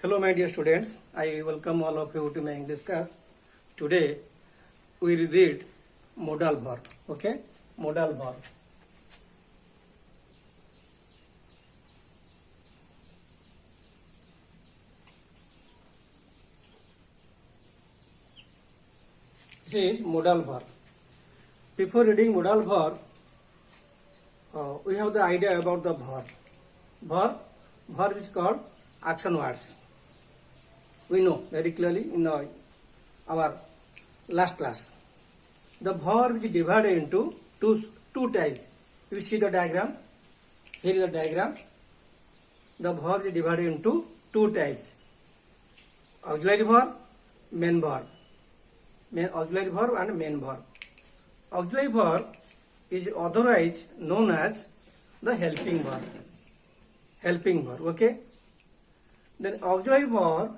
Hello my dear students, I welcome all of you to my English class. Today we will read modal verb. Okay, modal verb. This is modal verb. Before reading modal verb, we have the idea about the verb. Verb is called action words. We know very clearly in our last class. The verb is divided into two types. You see the diagram. Here is the diagram. The verb is divided into two types. Auxiliary verb, main verb. Auxiliary verb and main verb. Auxiliary verb is otherwise known as the helping verb. Helping verb, okay? Then auxiliary verb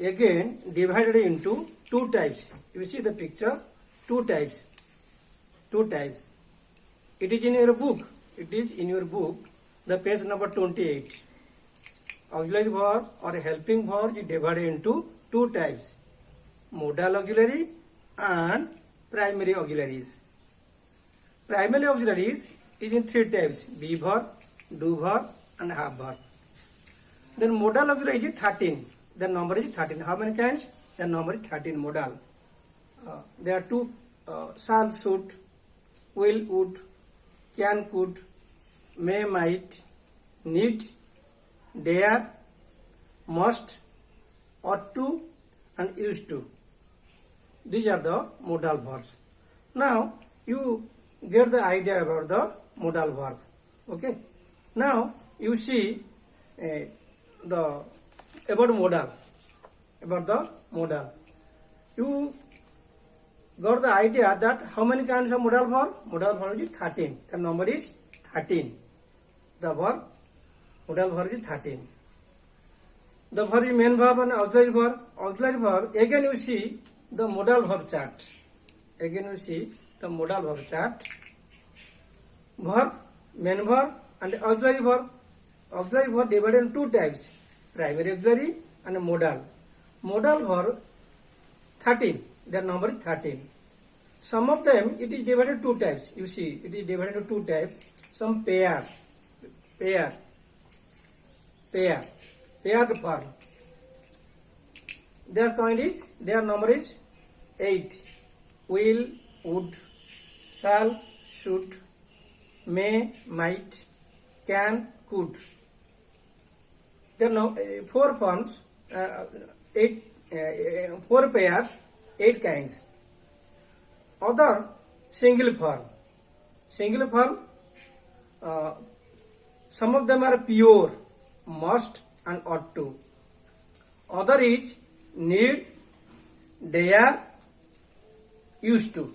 again divided into two types. You see the picture, two types. It is in your book. The page number 28. Auxiliary verb or helping verb is divided into two types. Modal auxiliary and primary auxiliaries. Primary auxiliaries is in three types: be verb, do verb and have verb. Then modal auxiliary is 13. The number is 13. How many kinds? The number is 13 modal. There are two: shall, should, will, would, can, could, may, might, need, dare, must, ought to and used to. These are the modal verbs. Now you get the idea about the modal verb. Okay. Now you see about the modal. You got the idea that how many kinds of modal verb? Modal verb is 13. The number is 13. The verb, modal verb is 13. The verb is main verb and auxiliary verb. Auxiliary verb, again you see the modal verb chart. Verb, main verb and auxiliary verb. Auxiliary verb divided in two types: primary auxiliary and modal. Modal verb 13. Their number is 13. Some of them it is divided into two types. You see, it is divided into two types. Some paired form. Their number is 8. Will, would, shall, should, may, might, can, could. There are four forms, four pairs, 8 kinds. Other single form. Some of them are pure, must and ought to. Other is need, dare, used to.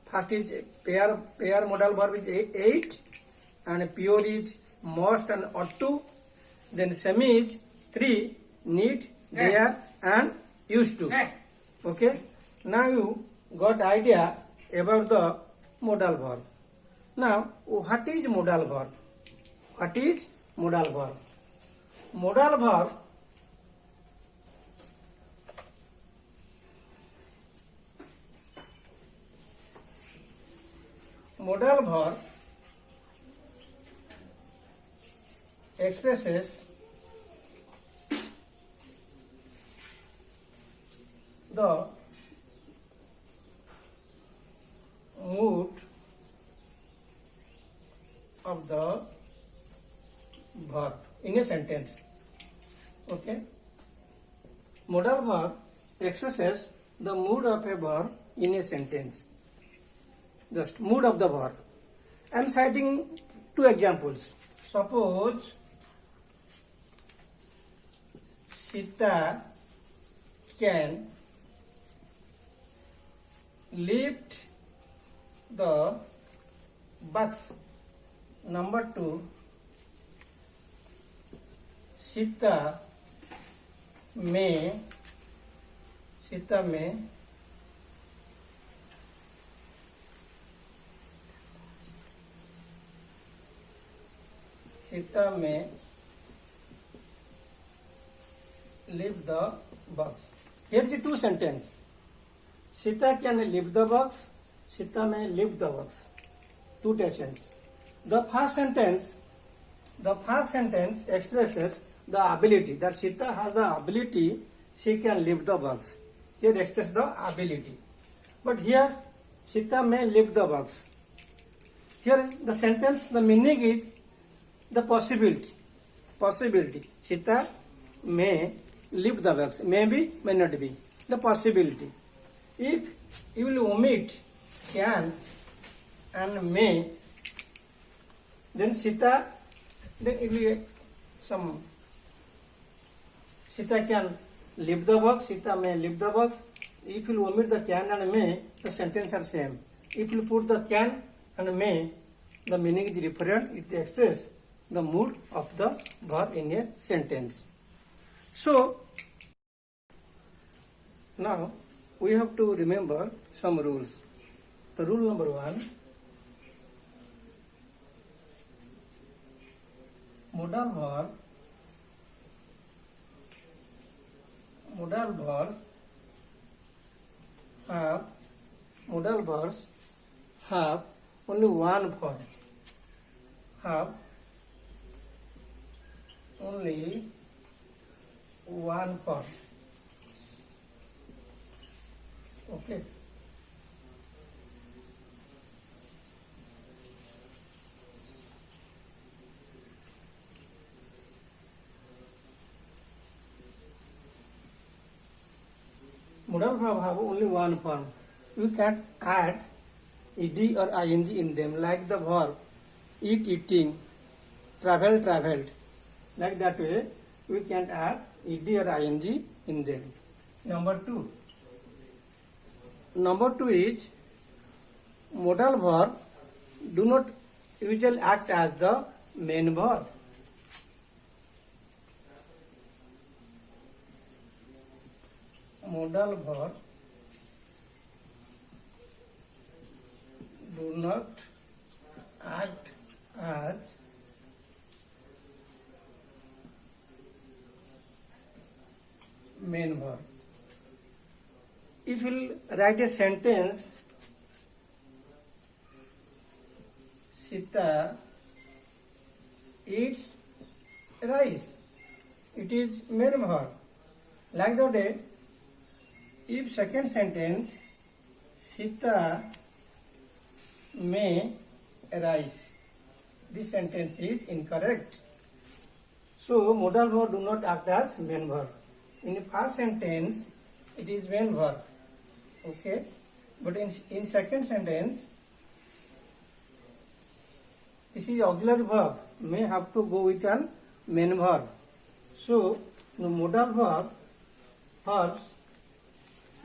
First is pair modal verb is 8 and pure is must and ought to. Then semi is 3, need, dare and used to. Okay. Now you got idea about the modal verb. Now what is modal verb? Modal verb expresses the mood of the verb in a sentence. Okay. Modal verb expresses the mood of a verb in a sentence. Just mood of the verb. I am citing two examples. Suppose Sita can lift the box. Number 2, Sita may lift the box. Here is the two sentence. Sita can lift the box. Sita may lift the box. Two tenses. The first sentence expresses the ability that Sita has the ability. She can lift the box. Here express the ability. But here Sita may lift the box. Here the sentence, the meaning is the possibility. Possibility. Sita may lift the box. Maybe, may not be. The possibility. If you will omit can and may, then Sita, then it will be some. Sita can lift the box. Sita may lift the box. If you omit the can and may, the sentence are same. If you put the can and may, the meaning is different. It expresses the mood of the verb in a sentence. So, now we have to remember some rules. The rule number 1, modal verbs have only one form. Have only one form. Okay. Modal verb have only one form. You can add ed or ing in them, like the verb eat, eating, travel, traveled. Like that way, we can add ed or ing in them. Number 2 is modal verb do not usually act as the main verb. Modal verb do not act as main verb. If you write a sentence, Sita eats rice, it is main verb. Like that way, if second sentence, Sita may rice, this sentence is incorrect. So, modal verb do not act as main verb. In the first sentence, it is main verb. Okay, but in second sentence, this is auxiliary verb, may have to go with an main verb. So, the modal verbs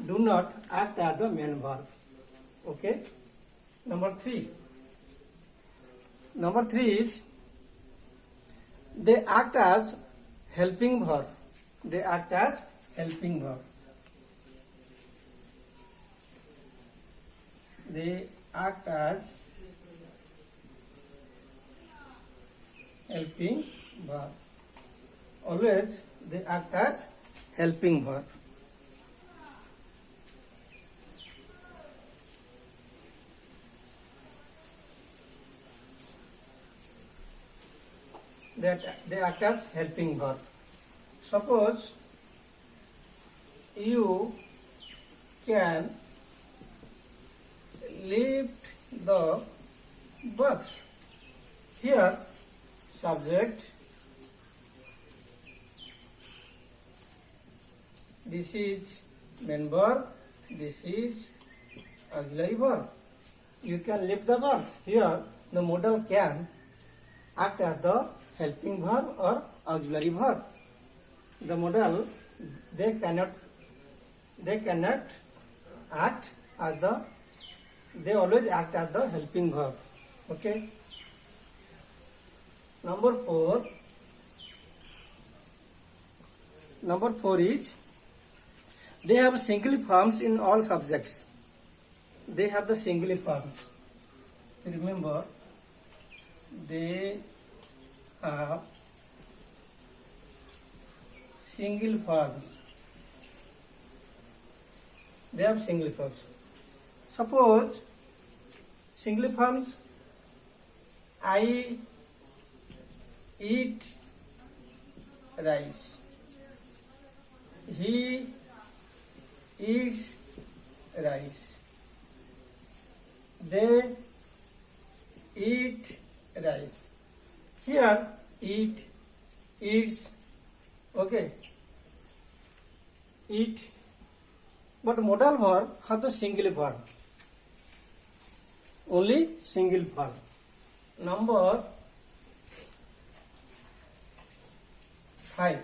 do not act as the main verb. Okay. Number 3 is they act as helping verb. They act as helping verb. They act as helping verb. Always they act as helping verb. They act as helping verb. Suppose you can lift the box. Here, subject, this is main verb, this is auxiliary verb. You can lift the box. Here, the modal can act as the helping verb or auxiliary verb. The modal, they cannot act as the, they always act as the helping verb. Okay. Number 4 is they have singular forms in all subjects. They have the singular forms. Remember, they have single forms. They have single forms. Suppose single forms, I eat rice. He eats rice. They eat rice. Here eat, eats, okay, eat. But modal verb have the single form. Only single form. Number 5.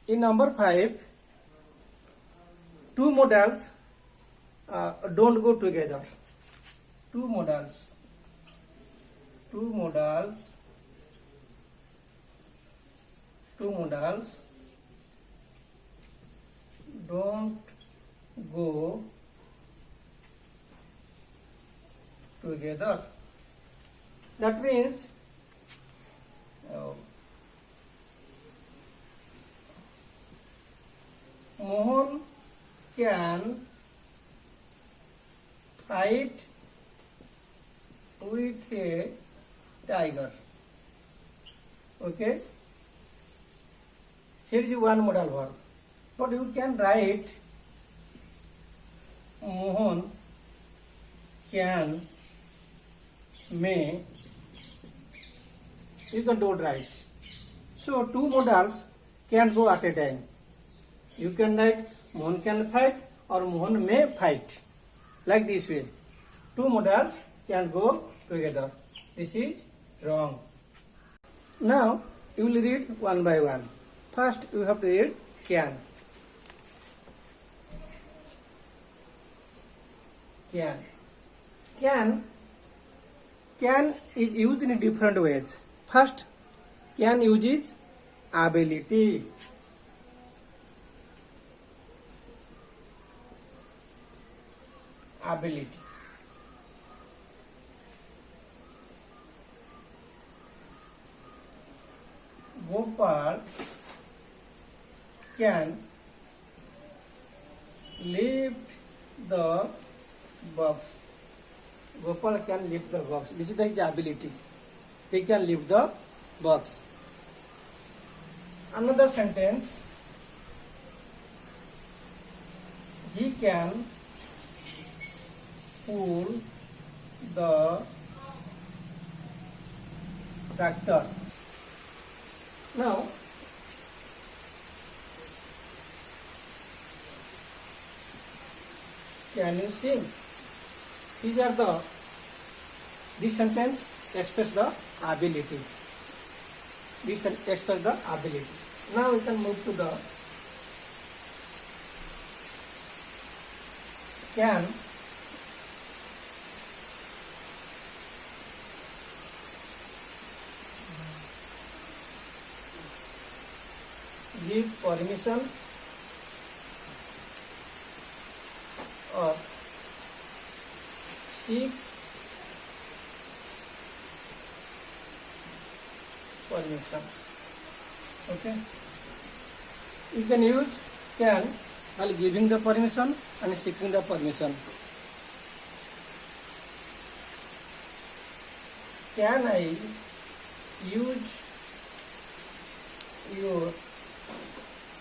In number 5, two modals don't go together. Two modals don't go together. That means Mohan can fight with a tiger. Okay. Here is one modal verb. But you can write Mohan can, may. You can do it right. So two modals can go at a time. You can write Mohan can fight or Mohan may fight. Like this way. Two modals can go together. This is wrong. Now you will read one by one. First you have to read can. Can is used in different ways. First, can uses ability. Gopal can lift the box. Gopal can lift the box. This is his ability. He can lift the box. Another sentence. He can pull the tractor. Now, can you sing? This sentence express the ability. This express the ability. Now we can move to the can. Give permission or seek permission. Okay. You can use can while giving the permission and seeking the permission. Can I use your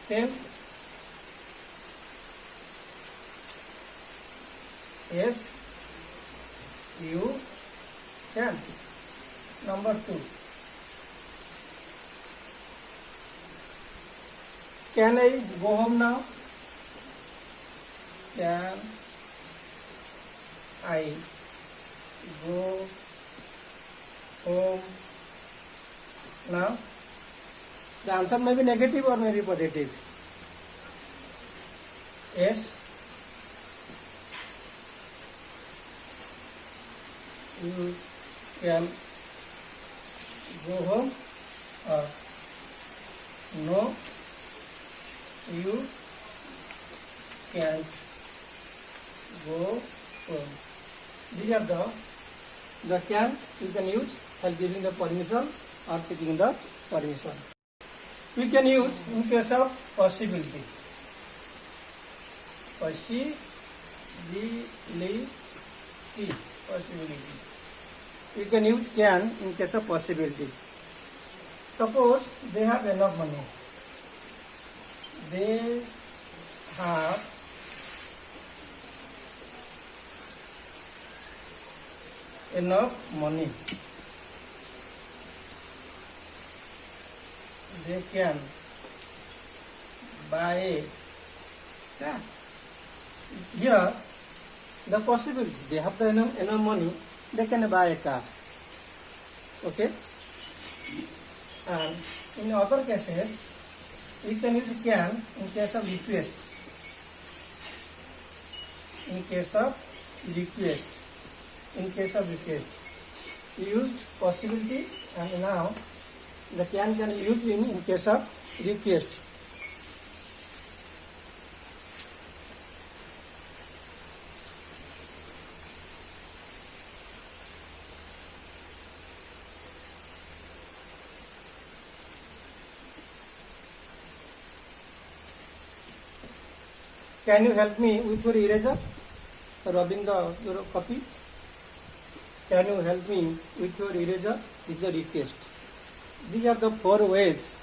pen? Yes, you can. Number 2. Can I go home now? Can I go home now? The answer may be negative or may be positive. Yes, you can go home, or no, you can't go home. These are the can you can use while giving the permission or seeking the permission. we can use in case of possibility. Possibility. Possibility. We can use can in case of possibility. Suppose they have enough money. They have enough money. They can buy a car. Here, the possibility, they have the enough money, they can buy a car. Okay? And in other cases, we can use can in case of request. In case of request. In case of request. We used possibility and now the can be used in case of request. Can you help me with your eraser? Rubbing your copies. Can you help me with your eraser? This is the request. These are the 4 ways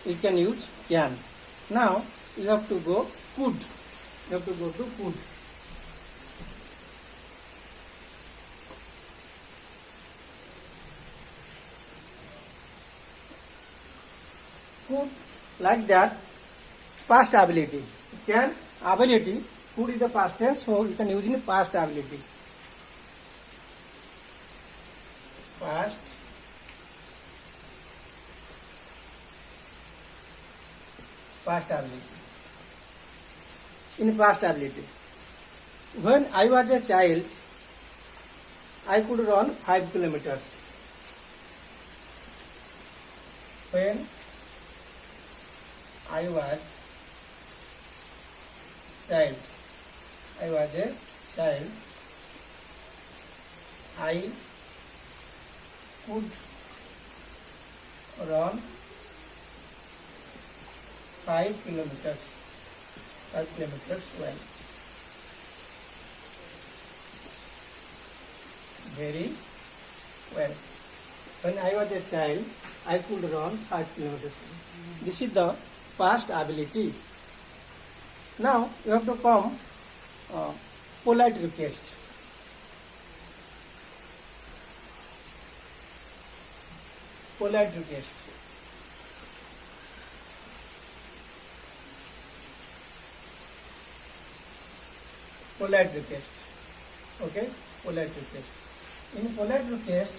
you can use can. Now you have to go could. You have to go to could. Could, like that, past ability. Can, ability, could is the past tense, so you can use in past ability. Past ability. In past ability, when I was a child, I could run 5 kilometers. When I was a child, I could run 5 kilometers. 5 kilometers well. Very well. When I was a child, I could run 5 kilometers. This is the past ability. Now you have to come polite request. Polite request. Polite request. Okay, polite request. In polite request,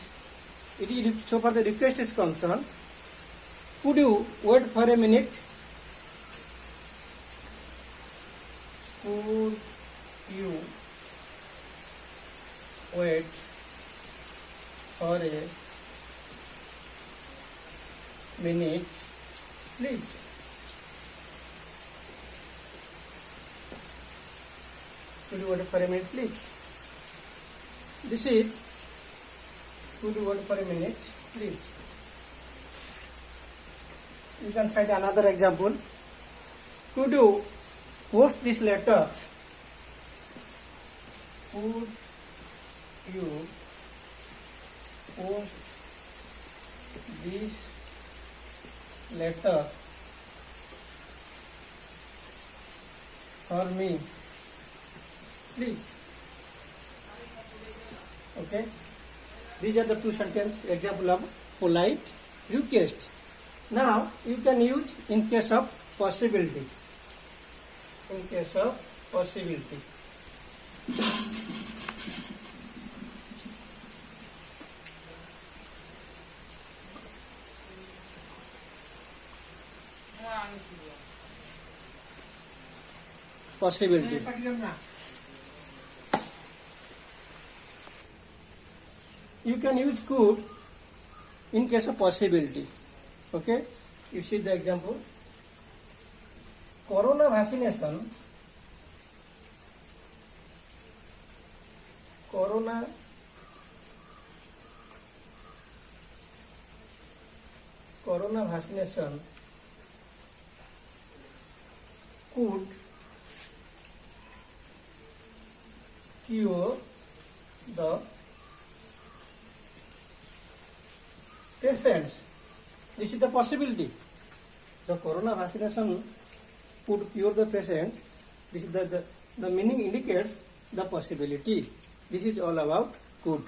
it is so far the request is concerned. Could you wait for a minute? Could you wait for a minute, please? Could you wait for a minute, please? This is could you wait for a minute, please? You can cite another example. Could you post this letter? Could you post this letter for me, please? Okay. These are the 2 sentence example of polite request. Now you can use in case of possibility. In case of possibility. Possibility. You can use could in case of possibility. Okay, you see the example. Corona vaccination. Corona vaccination could cure the patients. This is the possibility. The corona vaccination could cure the patient. This is the meaning indicates the possibility. This is all about could.